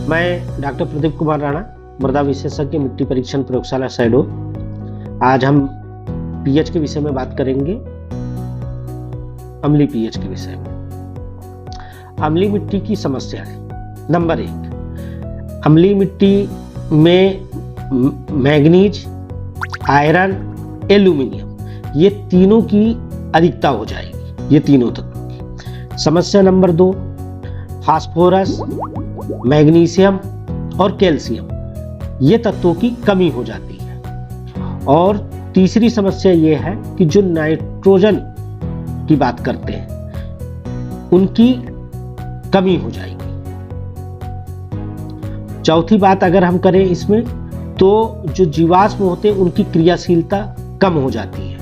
मैं डॉक्टर प्रदीप कुमार राणा, मृदा विशेषज्ञ, मिट्टी परीक्षण प्रयोगशाला शहडोल। आज हम पीएच के विषय में बात करेंगे, अम्लीय पीएच के विषय में। अम्लीय मिट्टी की समस्या है। नंबर 1, अम्लीय मिट्टी में मैंगनीज, आयरन, एल्यूमिनियम ये तीनों की अधिकता हो जाएगी, ये तीनों तत्वों की। समस्या नंबर 2, फास्फोरस, मैग्नीशियम और कैल्शियम ये तत्वों की कमी हो जाती है। और तीसरी समस्या ये है कि जो नाइट्रोजन की बात करते हैं उनकी कमी हो जाएगी। चौथी बात अगर हम करें इसमें, तो जो जीवाश्म होते हैं उनकी क्रियाशीलता कम हो जाती है,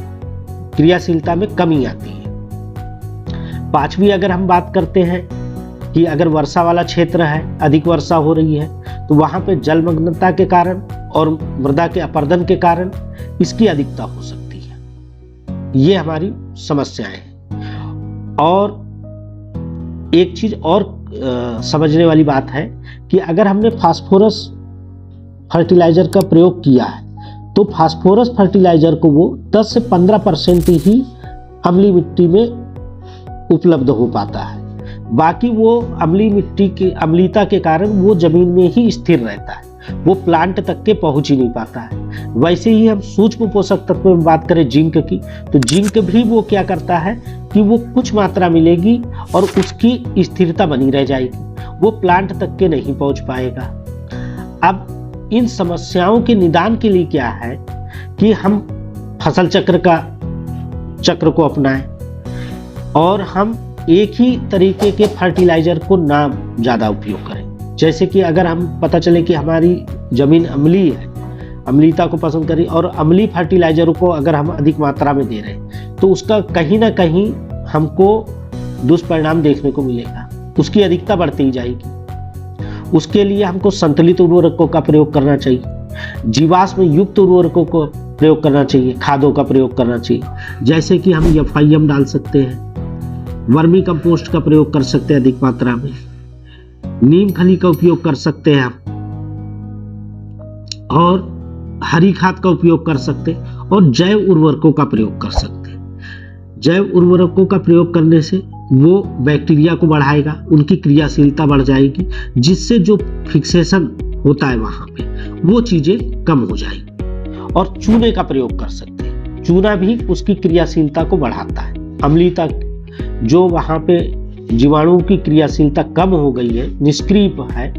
क्रियाशीलता में कमी आती है। पांचवी अगर हम बात करते हैं कि अगर वर्षा वाला क्षेत्र है, अधिक वर्षा हो रही है, तो वहां पे जलमग्नता के कारण और मृदा के अपरदन के कारण इसकी अधिकता हो सकती है। ये हमारी समस्याएं हैं। और एक चीज और समझने वाली बात है कि अगर हमने फास्फोरस फर्टिलाइजर का प्रयोग किया है तो फास्फोरस फर्टिलाइजर को वो 10 से 15% ही अम्लीय मिट्टी में उपलब्ध हो पाता है। बाकी वो अम्लीय मिट्टी की अम्लीयता के कारण वो जमीन में ही स्थिर रहता है, वो प्लांट तक के पहुंच ही नहीं पाता है। वैसे ही हम सूक्ष्म पोषक तत्व में बात करें जिंक की, तो जिंक भी वो क्या करता है कि वो कुछ मात्रा मिलेगी और उसकी स्थिरता बनी रह जाएगी, वो प्लांट तक के नहीं पहुंच पाएगा। अब इन समस्याओं के निदान के लिए क्या है कि हम फसल चक्र को अपनाएं और हम एक ही तरीके के फर्टिलाइजर को ना ज्यादा उपयोग करें। जैसे कि अगर हम पता चले कि हमारी जमीन अम्लीय है, अम्लीयता को पसंद करें और अम्लीय फर्टिलाइजरों को अगर हम अधिक मात्रा में दे रहे हैं तो उसका कहीं ना कहीं हमको दुष्परिणाम देखने को मिलेगा, उसकी अधिकता बढ़ती ही जाएगी। उसके लिए हमको संतुलित उर्वरकों का प्रयोग करना चाहिए, जीवाश्म युक्त उर्वरकों को प्रयोग करना चाहिए, खादों का प्रयोग करना चाहिए। जैसे कि हम एफआईएम डाल सकते हैं, वर्मी कंपोस्ट का प्रयोग कर सकते हैं अधिक मात्रा में, नीम खली का उपयोग कर सकते हैं हम, और हरी खाद का उपयोग कर सकते हैं, और जैव उर्वरकों का प्रयोग कर सकते हैं। जैव उर्वरकों का प्रयोग करने से वो बैक्टीरिया को बढ़ाएगा, उनकी क्रियाशीलता बढ़ जाएगी, जिससे जो फिक्सेशन होता है वहां पे वो चीजें कम हो जाएगी। और चूने का प्रयोग कर सकते हैं, चूना भी उसकी क्रियाशीलता को बढ़ाता है। अम्लीयता जो वहां पे जीवाणुओं की क्रियाशीलता कम हो गई है, निष्क्रिय है,